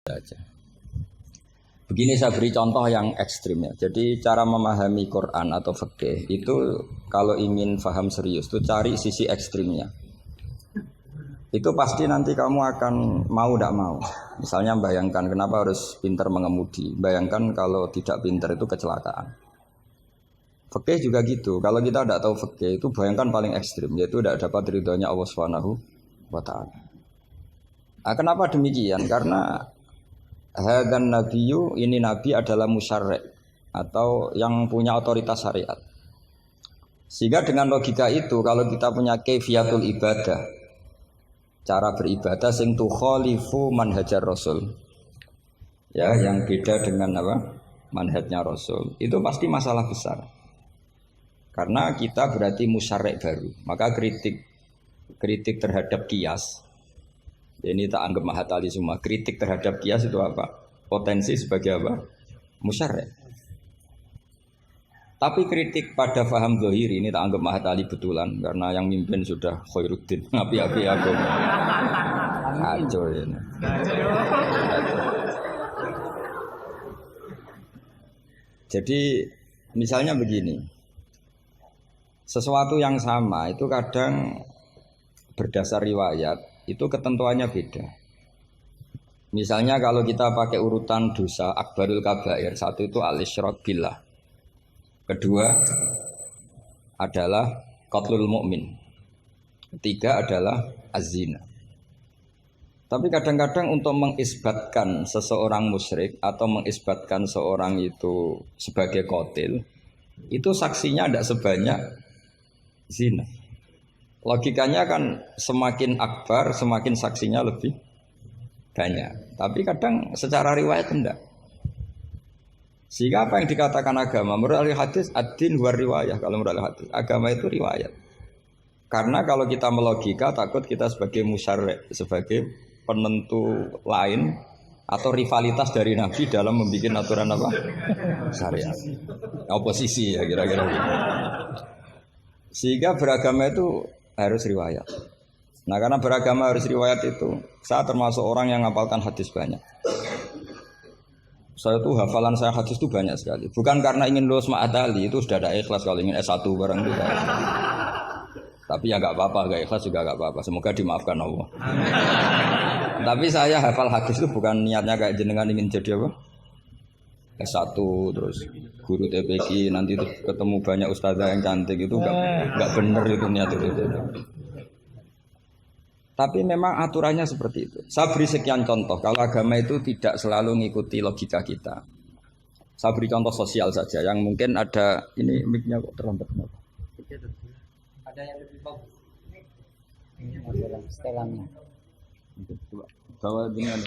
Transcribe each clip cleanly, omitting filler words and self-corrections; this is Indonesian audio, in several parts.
Saja. Begini saya beri contoh yang ekstrim ya. Jadi cara memahami Quran atau fikih itu kalau ingin paham serius itu cari sisi ekstrimnya. Itu pasti nanti kamu akan mau tidak mau. Misalnya bayangkan kenapa harus pintar mengemudi. Bayangkan kalau tidak pintar itu kecelakaan. Fikih juga gitu. Kalau kita tidak tahu fikih itu bayangkan paling ekstrim yaitu tidak dapat ridhonya Allah Subhanahu wa taala. Nah, kenapa demikian? Karena hadan nabiyyu, ini nabi adalah musyarri' atau yang punya otoritas syariat. Sehingga dengan logika itu kalau kita punya kaifiyatul ibadah, cara beribadah sing tukhalifu manhajar rasul, ya yang beda dengan apa? Manhajnya rasul, itu pasti masalah besar. Karena kita berarti musyarri' baru. Maka kritik terhadap qiyas, ini tak anggap mahatali semua. Kritik terhadap qiyas itu apa? Potensi sebagai apa? Musyarri'. Tapi kritik pada faham zahiri ini tak anggap mahatali betulan karena yang mimpin sudah Khairuddin. Api-api aku. Kacau ini. Jadi misalnya begini. Sesuatu yang sama itu kadang berdasar riwayat itu ketentuannya beda. Misalnya kalau kita pakai urutan dosa akbarul kabair, satu itu al-isyrak billah, kedua adalah qatlul mu'min, ketiga adalah az-zina. Tapi kadang-kadang untuk mengisbatkan seseorang musyrik atau mengisbatkan seorang itu sebagai qatil, itu saksinya tidak sebanyak zina. Logikanya kan semakin akbar, semakin saksinya lebih banyak. Tapi kadang secara riwayat tidak. Sehingga apa yang dikatakan agama? Menurut ahli hadis, ad-din huwa riwayah. Kalau menurut ahli hadis, agama itu riwayat. Karena kalau kita melogika, takut kita sebagai musyarri', sebagai penentu lain atau rivalitas dari Nabi dalam membuat aturan apa? Syariat. Oposisi ya kira-kira. Sehingga beragama itu harus riwayat. Nah karena beragama harus riwayat itu, saya termasuk orang yang ngapalkan hadis banyak. Saya tuh hafalan saya hadis itu banyak sekali. Bukan karena ingin lulus ma'adali, itu sudah ada ikhlas kalau ingin S1 barang itu. Tapi ya gak apa-apa, gak ikhlas juga gak apa-apa. Semoga dimaafkan Allah. Tapi saya hafal hadis itu bukan niatnya kayak jenengan ingin jadi apa? S1 terus guru TPQ nanti itu ketemu banyak ustazah yang cantik itu enggak benar itu niat itu. Tapi memang aturannya seperti itu. Saya beri sekian contoh. Kalau agama itu tidak selalu mengikuti logika kita. Saya beri contoh sosial saja yang mungkin ada ini mic-nya kok terlambat. Ada yang lebih bagus. Ini adalah setelannya. Coba bawa dengan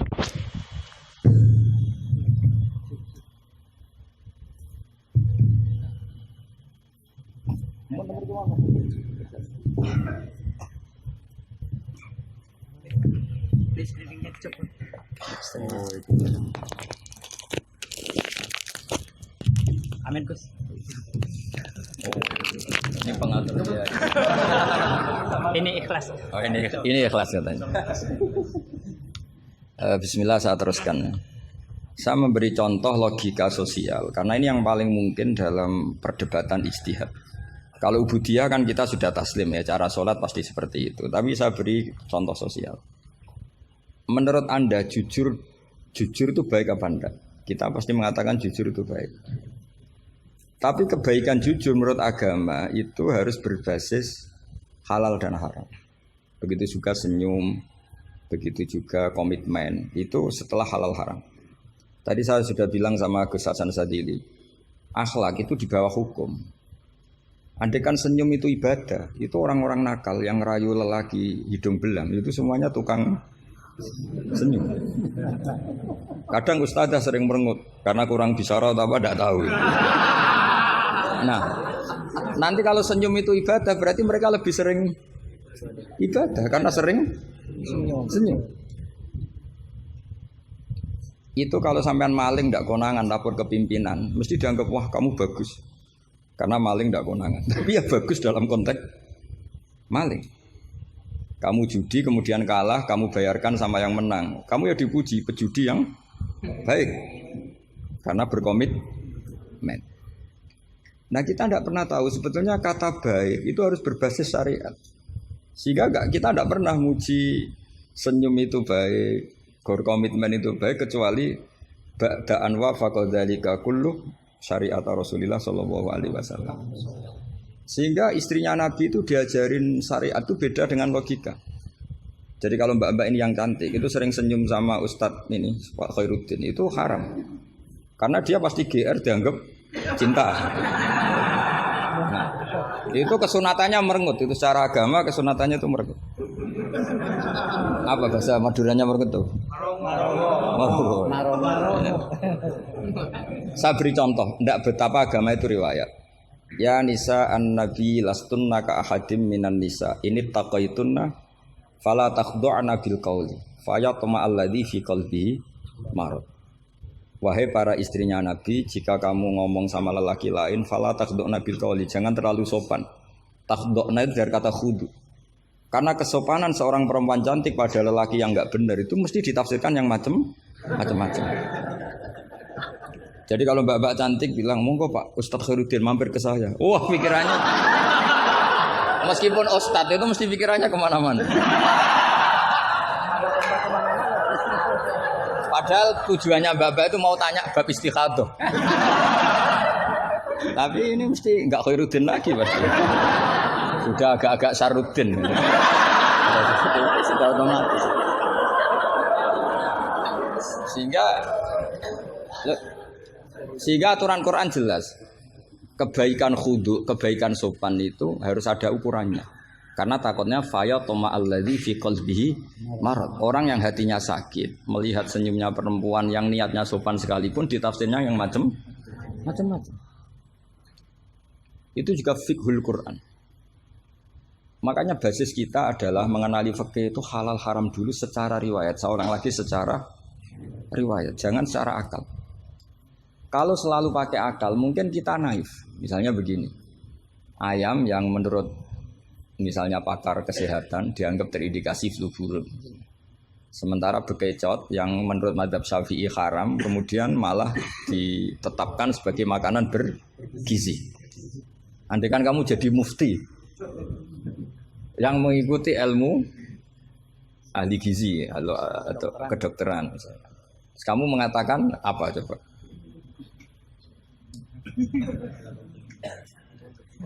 Listriknya cepat. oh itu. Amin Gus. Oh, ini pengatur ya. Ini ikhlas. Oh ini ikhlas katanya. Bismillah saya teruskan. Saya memberi contoh logika sosial karena ini yang paling mungkin dalam perdebatan ijtihad. Kalau ubudiyah kan kita sudah taslim ya, cara sholat pasti seperti itu. Tapi saya beri contoh sosial. Menurut Anda jujur itu baik apa enggak? Kita pasti mengatakan jujur itu baik. Tapi kebaikan jujur menurut agama itu harus berbasis halal dan haram. Begitu juga senyum, begitu juga komitmen, itu setelah halal haram. Tadi saya sudah bilang sama Gus Hasan Sadili, akhlak itu di bawah hukum. Andai kan senyum itu ibadah, itu orang-orang nakal yang rayu lelaki hidung belang, itu semuanya tukang senyum. Kadang ustadzah sering merengut karena kurang bisyarah atau apa tidak tahu. Nah, nanti kalau senyum itu ibadah berarti mereka lebih sering ibadah karena sering senyum. Itu kalau sampean maling tidak konangan lapor ke pimpinan, mesti dianggap wah kamu bagus. Karena maling tidak konangan. Tapi ya bagus dalam konteks maling. Kamu judi kemudian kalah, kamu bayarkan sama yang menang. Kamu ya dipuji, pejudi yang baik karena berkomitmen. Nah kita tidak pernah tahu sebetulnya kata baik itu harus berbasis syariat. Sehingga kita tidak pernah muji senyum itu baik, berkomitmen itu baik kecuali ba'da'an wa faqadzalika kullu syariat Rasulullah sallallahu alaihi wasallam. Sehingga istrinya Nabi itu diajarin syariat itu beda dengan logika. Jadi kalau mbak-mbak ini yang cantik itu sering senyum sama Ustadz ini Pak Khairuddin itu haram. Karena dia pasti GR dianggap cinta. Nah, itu kesunatannya merengut. Itu secara agama kesunatannya itu merengut. Apa bahasa Maduranya merengut tuh? Saya beri contoh, tidak betapa agama itu riwayat. Ya nisa an-nabi lastunna ka ahadim minan nisa. Ini taqaitunna fala takhdu'na bil qauli fayatma alladhi fi qalbihi marad. Wahai para istrinya Nabi, jika kamu ngomong sama lelaki lain fala takhdu'na bil qauli, jangan terlalu sopan. Takhdu'na itu dari kata khudu. Karena kesopanan seorang perempuan cantik pada lelaki yang enggak benar itu mesti ditafsirkan yang macam-macam. Jadi kalau mbak-mbak cantik bilang, "Monggo Pak Ustadz Khairuddin mampir ke saya." Wah, pikirannya meskipun Ustadz itu mesti pikirannya kemana-mana. Padahal tujuannya mbak-mbak itu mau tanya bab istikhadah. Tapi ini mesti enggak Khairuddin lagi pasti. Sudah agak-agak Saruddin. Sudah otomatis. Sehingga aturan Quran jelas. Kebaikan khudu, kebaikan sopan itu harus ada ukurannya. Karena takutnya faya toma alladzi fi qalbihi marad. Orang yang hatinya sakit melihat senyumnya perempuan yang niatnya sopan sekalipun ditafsirnya yang macam-macam. Itu juga fiqhul Quran. Makanya basis kita adalah mengenali fikih itu halal haram dulu secara riwayat. Seorang lagi secara riwayat, jangan secara akal. Kalau selalu pakai akal, mungkin kita naif. Misalnya begini, ayam yang menurut misalnya pakar kesehatan dianggap terindikasi flu burung. Sementara bekecot yang menurut mazhab Syafi'i haram, kemudian malah ditetapkan sebagai makanan bergizi. Andai kan kamu jadi mufti yang mengikuti ilmu ahli gizi atau kedokteran, kamu mengatakan apa coba?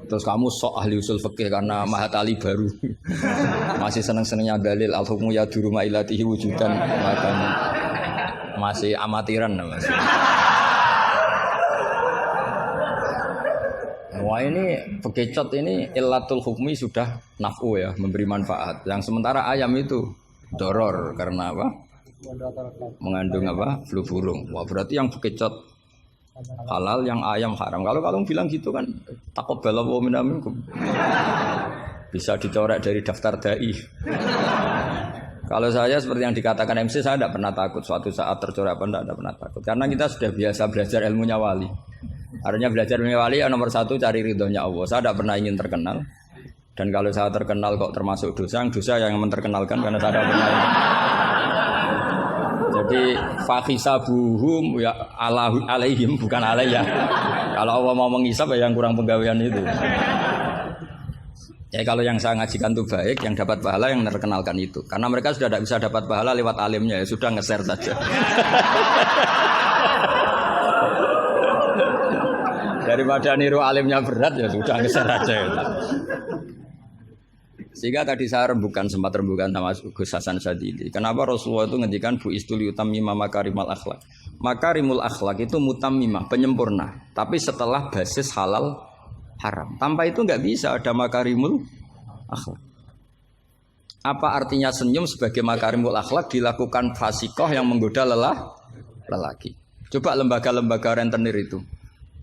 Terus kamu sok ahli usul fikih karena mahatali baru masih seneng-senengnya dalil al-hukmu ya duruma ilatihi wujudan, masih amatiran masih. Wah ini bekecot ini illatul hukmi sudah naf'u ya, memberi manfaat. Yang sementara ayam itu doror karena apa? Mengandung apa? Flu burung. Wah berarti yang bekecot halal, yang ayam haram. Kalau kamu bilang gitu kan taqabbalallahu minna minkum. Bisa dicoret dari daftar dai. Kalau saya seperti yang dikatakan MC, saya tidak pernah takut suatu saat tercoret apa tidak pernah takut. Karena kita sudah biasa belajar ilmunya wali. Artinya belajar ilmunya wali ya nomor satu cari ridhonya Allah. Saya tidak pernah ingin terkenal. Dan kalau saya terkenal kok termasuk dosa yang menterkenalkan karena saya tidak pernah. Jadi fahisabuhum ya alaihim bukan alayya. Kalau Allah mau menghisab ya yang kurang penggawean itu. Ya kalau yang saya ngajikan itu baik, yang dapat pahala yang terkenalkan itu. Karena mereka sudah tidak bisa dapat pahala lewat alimnya, ya sudah nge-share saja. Daripada niru alimnya berat ya sudah nge-share aja. Sehingga tadi saya sempat rembukan sama Gus Hasan Sadili. Kenapa Rasulullah itu ngendikan bu istuli utammima makarimul akhlak. Makarimul akhlak itu mutammimah, penyempurna. Tapi setelah basis halal haram. Tanpa itu nggak bisa ada makarimul akhlak. Apa artinya senyum sebagai makarimul akhlak dilakukan fasikoh yang menggoda lelaki. Coba lembaga-lembaga rentenir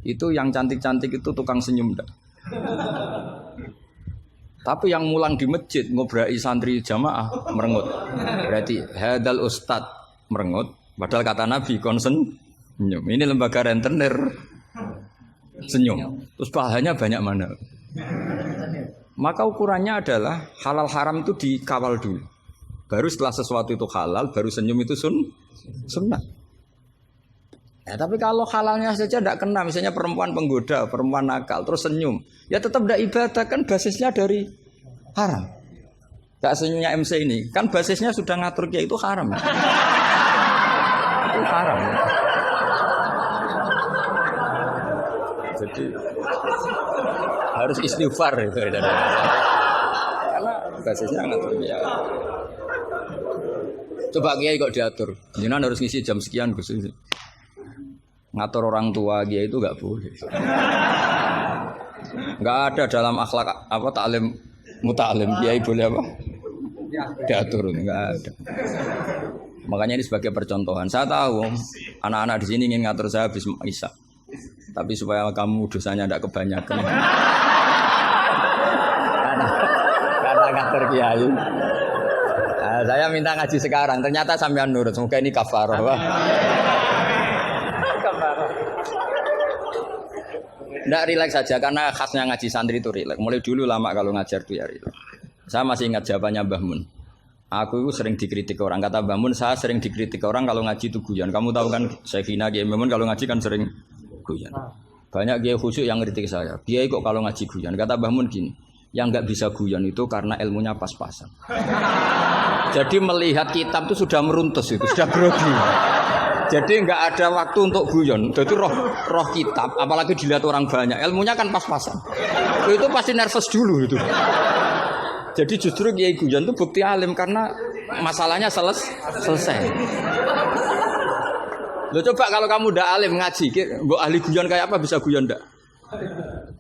itu yang cantik-cantik itu tukang senyum enggak? Tapi yang mulang di masjid ngobrai santri jamaah merengut. Berarti hadal ustad merengut. Padahal kata Nabi konsen senyum. Ini lembaga rentenir senyum. Terus pahalanya banyak mana? Maka ukurannya adalah halal haram itu dikawal dulu. Baru setelah sesuatu itu halal, baru senyum itu sunnah. Ya, tapi kalau halalnya saja tidak kena, misalnya perempuan penggoda, perempuan nakal, terus senyum, ya tetap tidak ibadah, kan basisnya dari haram. Gak senyumnya MC ini, kan basisnya sudah ngatur dia itu haram. Itu haram. Jadi harus istighfar itu. Karena basisnya ngatur dia. Coba kiai kok diatur, jangan harus ngisi jam sekian Gus. Ngatur orang tua dia itu nggak boleh. Nggak ada dalam akhlak apa taklim mutalim kiai boleh apa? Diatur nggak ada. Makanya ini sebagai percontohan. Saya tahu anak-anak di sini ingin ngatur saya habis isya. Tapi supaya kamu dosanya tidak kebanyakan. Karena ngatur kiai. Nah, saya minta ngaji sekarang. Ternyata sampean nurut. Semoga ini kafarah. Nggak rileks saja karena khasnya ngaji santri itu rileks. Mulai dulu lama kalau ngajar tuh ya rileks. Saya masih ingat jawabannya Mbah Mun. Aku itu sering dikritik orang. Kata Mbah Mun, saya sering dikritik orang kalau ngaji itu guyon. Kamu tahu kan Syekhina Kiai Mbah Mun kalau ngaji kan sering guyon. Banyak kiai khusyuk yang kritik saya. Kiai kok kalau ngaji guyon. Kata Mbah Mun gini, yang nggak bisa guyon itu karena ilmunya pas-pasan. Jadi melihat kitab itu sudah meruntus itu, sudah grogi. Jadi nggak ada waktu untuk guyon. Jadi roh kitab, apalagi dilihat orang banyak, ilmunya kan pas-pasan. Itu pasti nervous dulu itu. Jadi justru kiai guyon itu bukti alim karena masalahnya selesai. Lo coba kalau kamu udah alim ngaji, mbok ahli guyon kayak apa bisa guyon ndak?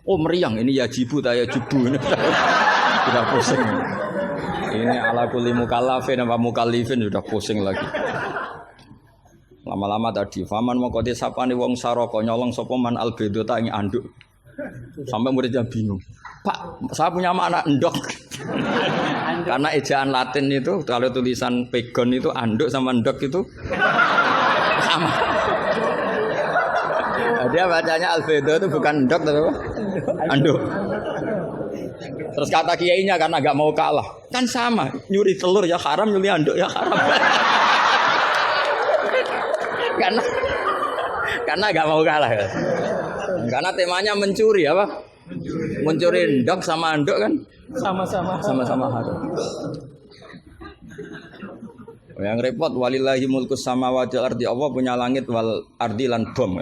Oh meriang ini ya jibu taya jibu ini sudah pusing. Ini ala kulli mukallafin apa mukallifin sudah pusing lagi. Lama-lama tadi, faman mongko sapane wong saraka nyolong sapa man albedo ta ing anduk. Sampai muridnya bingung. Pak, saya punya anak endok. Karena ejaan Latin itu kalau tulisan pegon itu anduk sama endok itu sama. Dia bacanya albedo itu bukan endok tapi apa? Anduk. Terus kata kiainya karena enggak mau kalah. Kan sama, nyuri telur ya haram, nyuri anduk ya haram. karena nggak mau kalah ya. Karena temanya mencuri apa? Mencuri endok sama andok kan sama-sama haram. Yang repot walillahi mulkus samawati wal ardi, Allah punya langit wal ardi lan bom.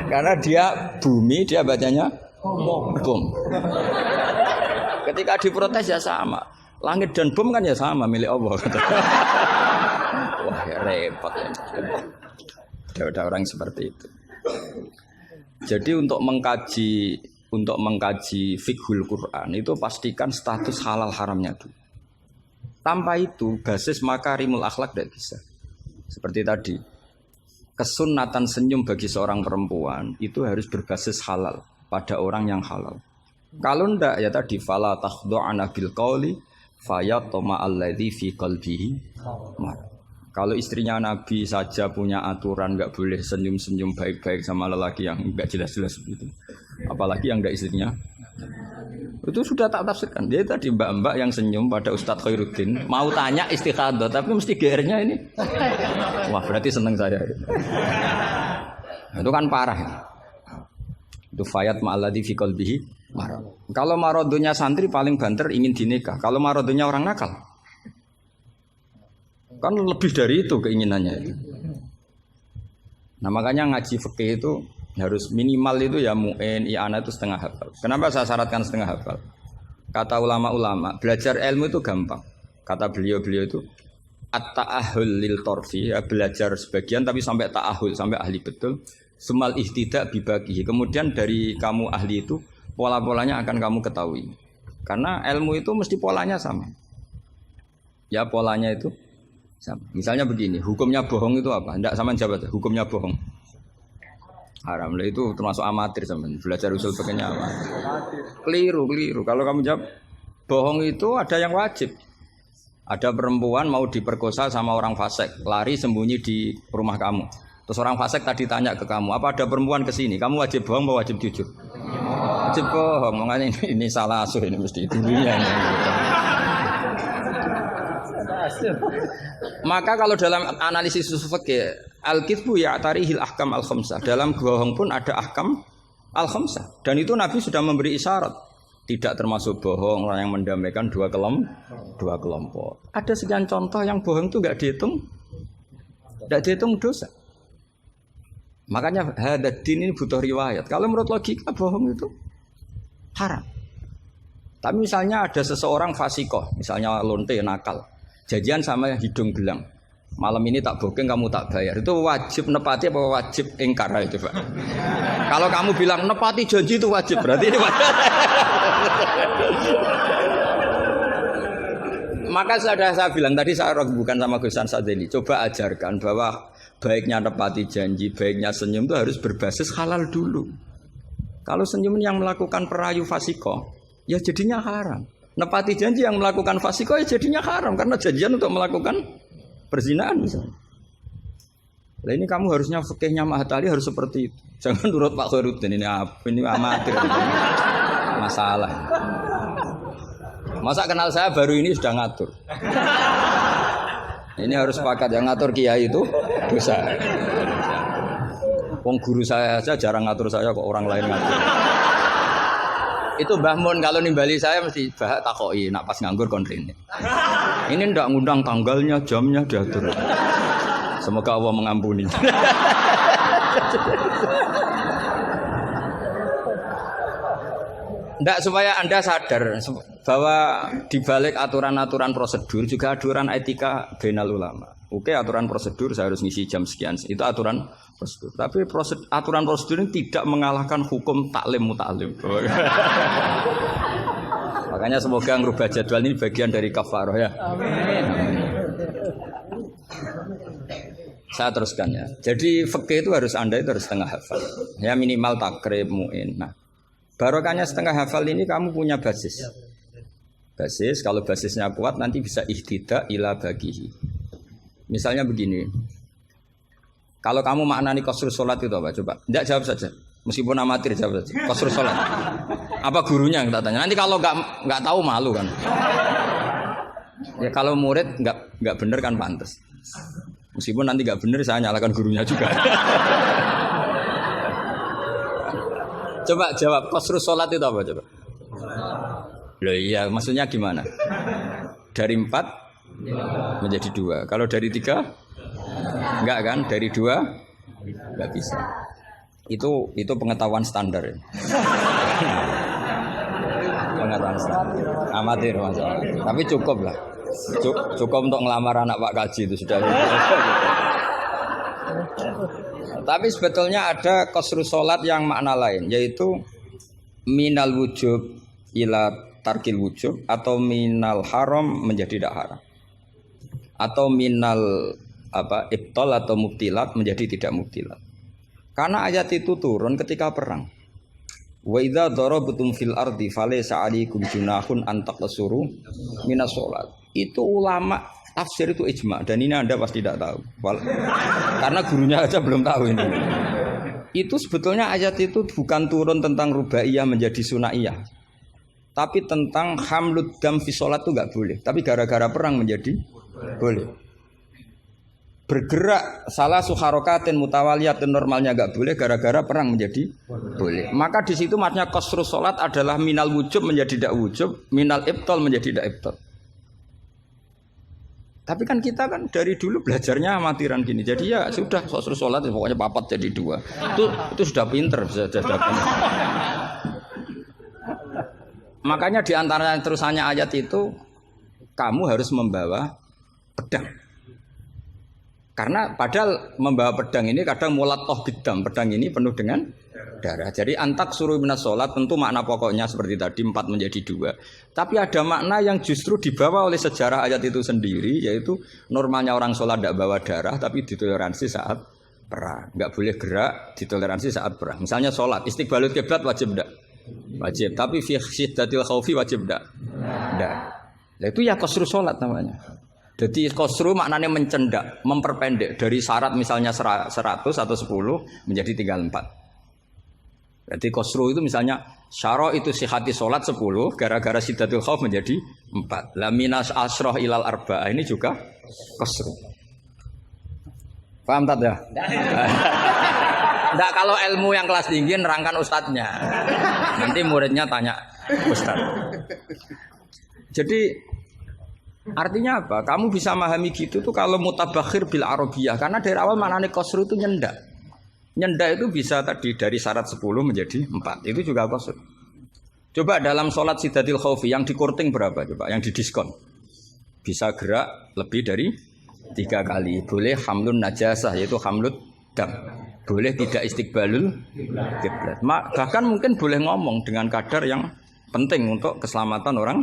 Karena dia bumi dia bacanya bom. Ketika diprotes ya sama. Langit dan bom kan ya sama milik Allah. Wah ya repot. Ada orang seperti itu. Jadi untuk mengkaji fiqhul Quran itu pastikan status halal haramnya dulu. Tanpa itu basis makarimul akhlak tidak bisa. Seperti tadi, kesunatan senyum bagi seorang perempuan itu harus berbasis halal pada orang yang halal. Kalau ndak ya tadi fala takhdu'ana bil qauli fayatma alladzi fi qalbihi. Kalau istrinya Nabi saja punya aturan nggak boleh senyum-senyum baik-baik sama lelaki yang nggak jelas-jelas begitu, apalagi yang nggak istrinya, itu sudah tak tafsirkan. Dia tadi mbak-mbak yang senyum pada Ustadz Khairuddin mau tanya istikhadah tapi mesti GR-nya ini, wah berarti seneng saya. Itu kan parah. Itu fayat ma'alladzi fi qalbihi marad. Kalau marodunya santri paling banter ingin dinikah. Kalau marodunya orang nakal kan lebih dari itu keinginannya itu. Nah makanya ngaji fikih itu harus minimal itu ya mu'in, i'anah itu setengah hafal. Kenapa saya syaratkan setengah hafal? Kata ulama-ulama, belajar ilmu itu gampang. Kata beliau-beliau itu at-ta'ahul lil torfi, ya, belajar sebagian tapi sampai ta'ahul, sampai ahli betul. Sumal ihtidak bibagi. Kemudian dari kamu ahli itu pola-polanya akan kamu ketahui. Karena ilmu itu mesti polanya sama. Ya polanya itu sama. Misalnya begini, hukumnya bohong itu apa? Tidak sama jawab, hukumnya bohong haram. Lah itu termasuk amatir sampean. Belajar usul fikihnya apa? Keliru. Kalau kamu jawab bohong itu ada yang wajib. Ada perempuan mau diperkosa sama orang fasik, lari sembunyi di rumah kamu. Terus orang fasik tadi tanya ke kamu, apa ada perempuan ke sini? Kamu wajib bohong atau wajib jujur? Wajib bohong. Makanya ini salah asuh ini mesti dulunya. Maka kalau dalam analisis usul fikih Al-kitsbu ya'tarihil ahkam al-khamsah. Dalam bohong pun ada ahkam al-khamsah. Dan itu Nabi sudah memberi isyarat. Tidak termasuk bohong orang yang mendamaikan dua kelompok. Ada sekian contoh yang bohong itu enggak dihitung dosa. Makanya hadad din ini butuh riwayat. Kalau menurut logika bohong itu haram. Tapi misalnya ada seseorang fasikoh, misalnya lonte nakal, janjian sama hidung belang. Malam ini tak booking, kamu tak bayar. Itu wajib nepati apa wajib ingkar itu, Pak? Kalau kamu bilang nepati janji itu wajib, berarti ini wajib. Maka sudah saya bilang tadi, saya bukan sama Gus Sadeli. Coba ajarkan bahwa baiknya nepati janji, baiknya senyum itu harus berbasis halal dulu. Kalau senyum yang melakukan perayu fasikoh, ya jadinya haram. Nepati janji yang melakukan fasikoh ya jadinya haram karena janjian untuk melakukan perzinahan misalnya. Nah ini kamu harusnya fikihnya Mahatali harus seperti itu. Jangan nurut Pak Khairuddin ini amatir. Masalah. Masa kenal saya baru ini sudah ngatur. Ini harus sepakat yang ngatur kiai itu dosa. Wong guru saya aja jarang ngatur saya kok orang lain ngatur. Itu Mbah Mun kalau nimbali saya mesti bahak takoki nak pas nganggur kontrine. Ini ndak ngundang tanggalnya, jamnya diatur. Semoga Allah mengampuni. Ndak supaya Anda sadar bahwa di balik aturan-aturan prosedur juga aturan etika bainal ulama. Oke, aturan prosedur saya harus ngisi jam sekian. Itu aturan prosedur. Tapi aturan prosedur ini tidak mengalahkan hukum taklim mutaklim. Makanya semoga ngerubah jadwal ini bagian dari kafaroh ya. Amin. Saya teruskan ya. Jadi fikih itu harus Anda itu harus setengah hafal. Ya minimal takrib muin. Nah, barokahnya setengah hafal ini kamu punya basis. Basis kalau basisnya kuat nanti bisa ihtidak ila bagihi. Misalnya begini. Kalau kamu maknani qasrus salat itu apa? Coba. Enggak jawab saja. Meskipun amatir jawab saja. Qasrus salat. Apa gurunya yang tak tanya? Nanti kalau enggak tahu malu kan. Ya kalau murid enggak benar kan pantas. Meskipun nanti enggak benar saya nyalakan gurunya juga. Coba jawab qasrus salat itu apa coba? Loh iya, maksudnya gimana? Dari 4 menjadi 2. Kalau dari 3 enggak kan? Dari 2 enggak bisa. Itu pengetahuan standar ya. Pengetahuan standar. Amatir masalah. Tapi cukup lah. Cukup untuk ngelamar anak Pak Kaji itu sudah. Tapi sebetulnya ada qasrus salat yang makna lain, yaitu minal wujub ila tarkil wujub atau minal haram menjadi tidak haram. Atau minal ibtal atau mubtilat menjadi tidak mubtilat. Karena ayat itu turun ketika perang. Wa idza darabtum fil ardi falaysa 'alaikum junahun an taqsuru minas shalat. Itu ulama tafsir itu ijma dan ini Anda pasti tidak tahu. Karena gurunya aja belum tahu ini. Itu sebetulnya ayat itu bukan turun tentang rubaiyah menjadi sunaiyah. Tapi tentang hamlud dam fi shalat itu enggak boleh. Tapi gara-gara perang menjadi boleh. Bergerak salah suharokatin mutawaliyatin normalnya enggak boleh, gara-gara perang menjadi boleh. Maka di situ maknanya qasrus salat adalah minal wujub menjadi tidak wujub, minal ibtal menjadi tidak ibtal. Tapi kan kita kan dari dulu belajarnya amatiran gini. Jadi ya sudah qasrus salat pokoknya papat jadi 2. Itu sudah pinter sudah pinter. Makanya di antara terusannya ayat itu kamu harus membawa pedang. Karena padahal membawa pedang ini kadang mulat toh bidam, pedang ini penuh dengan darah. Jadi antak suruh minas sholat tentu makna pokoknya seperti tadi 4 menjadi 2. Tapi ada makna yang justru dibawa oleh sejarah ayat itu sendiri, yaitu normalnya orang sholat tidak bawa darah tapi ditoleransi saat perang. Enggak boleh gerak, ditoleransi saat perang. Misalnya sholat, istiqbalul kiblat wajib enggak? Wajib. Tapi fi syiddatil khaufi wajib enggak? Enggak. Nah, itu ya qasrus sholat namanya. Jadi qasru maknanya mencendak, memperpendek dari syarat misalnya 100 atau 10 menjadi tinggal 4. Jadi qasru itu misalnya syara itu sihati sholat 10 gara-gara syiddatul khauf menjadi 4. La minas asroh ilal arba'ah ini juga qasru. Paham tak ya? Enggak, kalau ilmu yang kelas tinggi nerangkan ustadznya. Nanti muridnya tanya ustadz. Jadi artinya apa? Kamu bisa memahami gitu tuh kalau mutabakhir bil arabiyah. Karena dari awal maknanya qasru itu nyendak. Nyendak itu bisa tadi dari syarat 10 menjadi 4. Itu juga qasru. Coba dalam sholat sidatil khaufi yang dikorting berapa coba? Yang didiskon. Bisa gerak lebih dari 3 kali. Boleh hamlun najasah yaitu hamlut dam. Boleh tidak istiqbalul kiblat. Bahkan mungkin boleh ngomong dengan kadar yang penting untuk keselamatan orang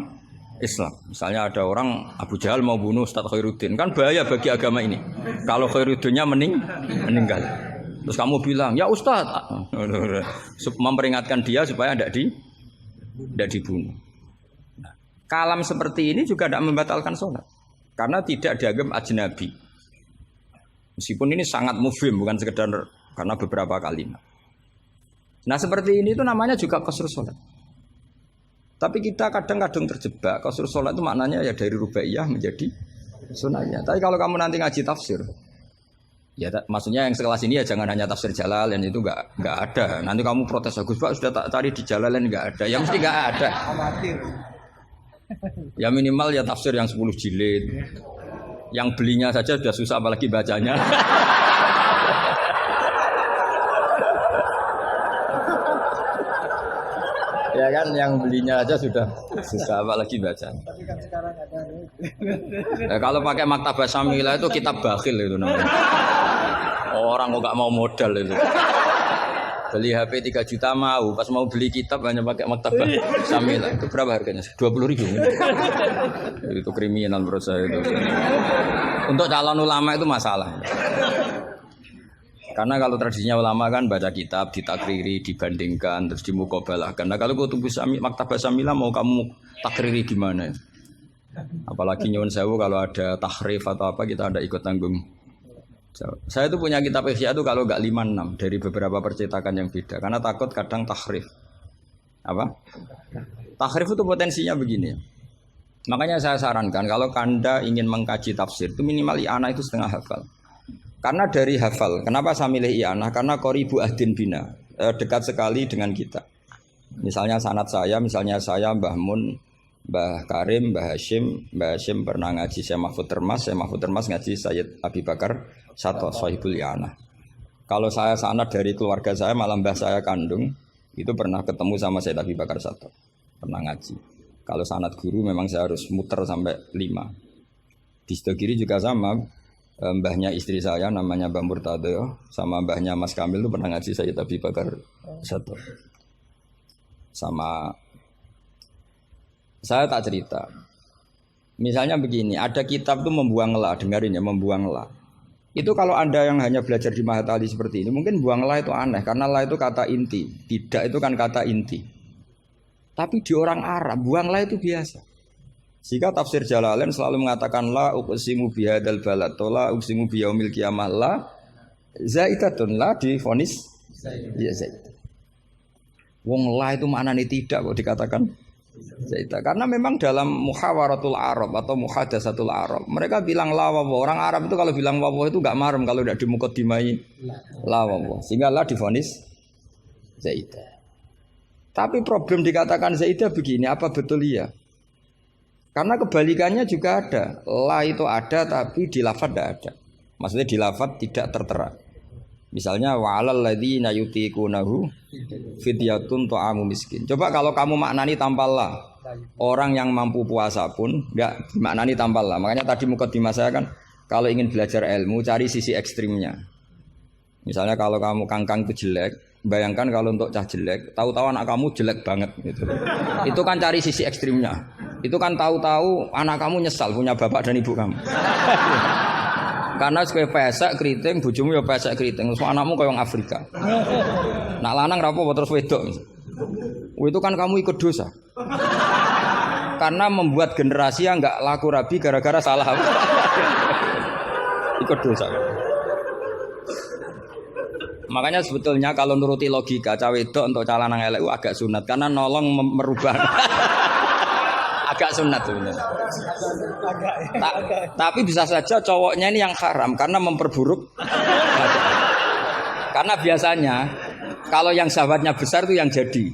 Islam. Misalnya ada orang Abu Jahal mau bunuh Ustaz Khairuddin, kan bahaya bagi agama ini. Kalau Khairuddinnya meninggal. Terus kamu bilang, "Ya Ustaz," memperingatkan dia supaya tidak dibunuh. Nah, kalam seperti ini juga tidak membatalkan sholat. Karena tidak dianggap ajnabi. Meskipun ini sangat mufhim, bukan sekedar karena beberapa kalimat. Nah seperti ini itu namanya juga qasr sholat. Tapi kita kadang-kadang terjebak. Qasr sholat itu maknanya ya dari rubaiyah menjadi sunahnya. Tapi kalau kamu nanti ngaji tafsir, ya maksudnya yang sekelas ini ya jangan hanya tafsir Jalalain, itu nggak ada. Nanti kamu protes, Gus Pak sudah tak cari di Jalalain nggak ada. Ya mesti nggak ada. Ya minimal ya tafsir yang 10 jilid. Yang belinya saja sudah susah apalagi bacanya. Ya kan yang belinya aja sudah susah apalagi bacanya. Tapi kan sekarang ada. Kalau pakai Maktabah Syamilah itu kitab bakhil itu namanya. Orang kok gak mau modal itu. Beli HP 3 juta mau, pas mau beli kitab hanya pakai Maktabah Syamilah. Itu berapa harganya? 20.000. Itu kriminal menurut saya itu. Untuk calon ulama itu masalah. Karena kalau tradisinya ulama kan baca kitab, ditakriri, dibandingkan, terus dimuqabalahkan. Nah kalau kutubu Maktabah Syamilah mau kamu takriri gimana? Apalagi nyuwun sewu kalau ada tahrif atau apa kita ada ikut tanggung. Saya itu punya kitab Ihya itu kalau enggak 5-6 dari beberapa percetakan yang beda. Karena takut kadang tahrif. Apa? Tahrif itu potensinya begini. Makanya saya sarankan kalau Anda ingin mengkaji tafsir itu minimal i'anah itu setengah hafal. Karena dari hafal, kenapa saya milih i'anah? Karena qoribu ahdin bina, dekat sekali dengan kita. Misalnya sanad saya, misalnya saya Mbah Mun, Mbah Karim, Mbah Hashim pernah ngaji Syekh Mahfud Termas ngaji Sayyid Abi Bakar Sato, Sohibul i'anah. Kalau saya sanad dari keluarga saya, malah mbah saya kandung, itu pernah ketemu sama Sayyid Abi Bakar Sato, pernah ngaji. Kalau sanad guru memang saya harus muter sampai 5. Di Sidogiri juga sama. Mbahnya istri saya namanya Mbah Murtado sama mbahnya Mas Kamil itu pernah ngaji Sayyid Abi Bakar Sato. Sama saya tak cerita. Misalnya begini, ada kitab itu membuang la, dengarin ya, membuang la. Itu kalau Anda yang hanya belajar di Mahatali seperti ini, mungkin buang la itu aneh karena la itu kata inti, tidak itu kan kata inti. Tapi di orang Arab buang la itu biasa. Jika tafsir Jalalain selalu mengatakan la uqsimu bihadzal balad, la uqsimu biyaumil qiyamah, la zaidatun, la difonis ya zaid. Wong la itu maknanya tidak kok dikatakan zaidah. Karena memang dalam muhawaratul Arab atau muhadatsatul Arab, mereka bilang la wawa. Orang Arab itu kalau bilang wawa itu enggak marem kalau tidak dimuqaddimai la wawa. Sehingga la difonis zaidah. Tapi problem dikatakan zaidah begini, apa betul iya? Karena kebalikannya juga ada. La itu ada tapi di lafaz tidak ada. Maksudnya di lafaz tidak tertera. Misalnya wa'alal ladzina yutiqunahu fidyatun ta'amu miskin. Coba kalau kamu maknani tanpa la. Orang yang mampu puasa pun enggak maknani tanpa la. Makanya tadi mukadimah saya kan kalau ingin belajar ilmu cari sisi ekstrimnya. Misalnya kalau kamu kangkang itu jelek, bayangkan kalau untuk cah jelek, tahu-tahu anak kamu jelek banget gitu. Itu kan cari sisi ekstrimnya. Itu kan tahu-tahu anak kamu nyesal punya bapak dan ibu kamu. Karena sekali pesek keriting, bojomu ya pesek keriting, terus anakmu kayak orang Afrika. Nak lanang rapo terus wedok. Itu kan kamu ikut dosa. Karena membuat generasi yang enggak laku rabi gara-gara salah. Ikut dosa. Makanya sebetulnya kalau nuruti logika cawe wedok untuk calon elek agak sunat karena nolong merubah agak sunat sebenarnya. Tapi bisa saja cowoknya ini yang haram karena memperburuk. Karena biasanya kalau yang sahabatnya besar itu yang jadi.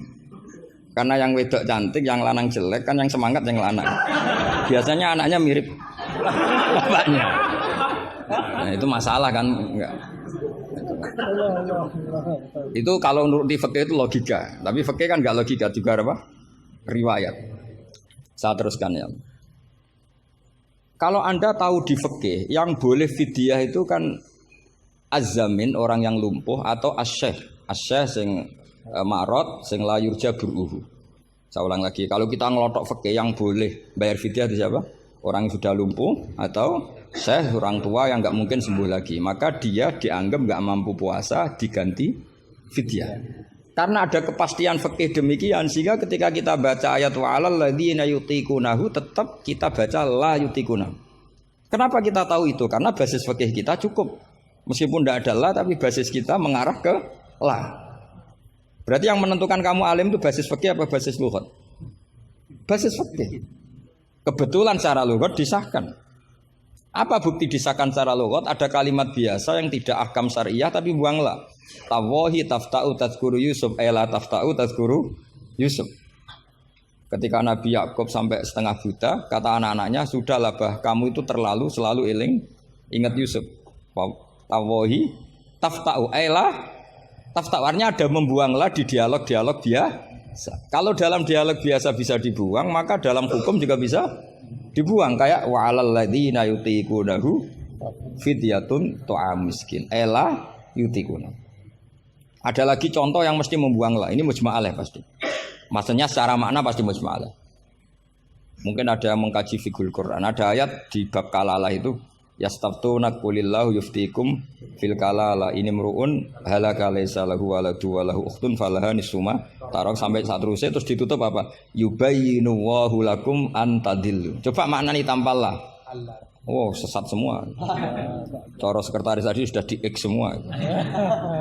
Karena yang wedok cantik, yang lanang jelek kan yang semangat yang lanang. Biasanya anaknya mirip bapaknya. Nah, itu masalah kan enggak. Itu kalau menurut di fikih itu logika, tapi fikih kan enggak logika juga apa? Riwayat. Saya teruskan ya. Kalau Anda tahu di fikih yang boleh fidyah itu kan az-zamin orang yang lumpuh atau as-syekh. As-syekh sing marot sing la yurja buruhu. Saya ulang lagi, kalau kita ngelotok fikih yang boleh bayar fidyah itu siapa? Orang yang sudah lumpuh atau syekh orang tua yang nggak mungkin sembuh lagi, maka dia dianggap nggak mampu puasa diganti fidyah. Karena ada kepastian fikih demikian sehingga ketika kita baca ayat wa 'alal ladzina yutiqunahu tetap kita baca la yutiqunahu. Kenapa kita tahu itu? Karena basis fikih kita cukup. Meskipun tidak ada la tapi basis kita mengarah ke la. Berarti yang menentukan kamu alim itu basis fikih apa basis lughat? Basis fikih. Kebetulan secara lughat disahkan. Apa bukti disahkan secara lughat? Ada kalimat biasa yang tidak ahkam syariah tapi buang la. Tawahi tafta'u tadhkuru Yusuf ela tafta'u tadhkuru Yusuf. Ketika Nabi Yakub sampai setengah buta, kata anak-anaknya, "Sudahlah bah, kamu itu terlalu selalu ingat Yusuf." Tawahi tafta'u ela tafta'u, ada membuanglah di dialog-dialog biasa. Kalau dalam dialog biasa bisa dibuang, maka dalam hukum juga bisa dibuang. Kayak wa 'alal ladzina yutiqunahu fidyatun ta'am miskin. Ela yutiquna. Ada lagi contoh yang mesti membuang lah. Ini mujma' alaih pasti. Maksudnya secara makna pasti mujma' alaih. Mungkin ada yang mengkaji fiqhul Quran. Ada ayat di bab kalalah itu yastaftuna qulillahu yuftikum fil kalala ini mruun halaka laisa lahu waladu wa lahu ukhtun falaha nisuma tarok sampai saat terusnya terus ditutup apa yubayyinu wallahu lakum an tadillu. Coba maknani tampallah. Oh, sesat semua. Cara sekretaris tadi sudah di-X semua.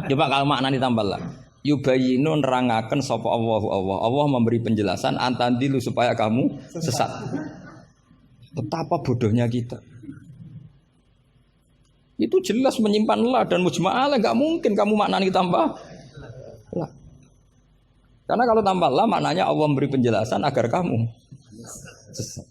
Coba kalau maknani tampallah. Yubayyinu nerangaken sapa Allah memberi penjelasan an tadillu supaya kamu sesat. Betapa bodohnya kita. Itu jelas menyimpan la dan mujma'ala, enggak mungkin kamu maknani tambah la. Karena kalau tambah la maknanya Allah memberi penjelasan agar kamu sesat.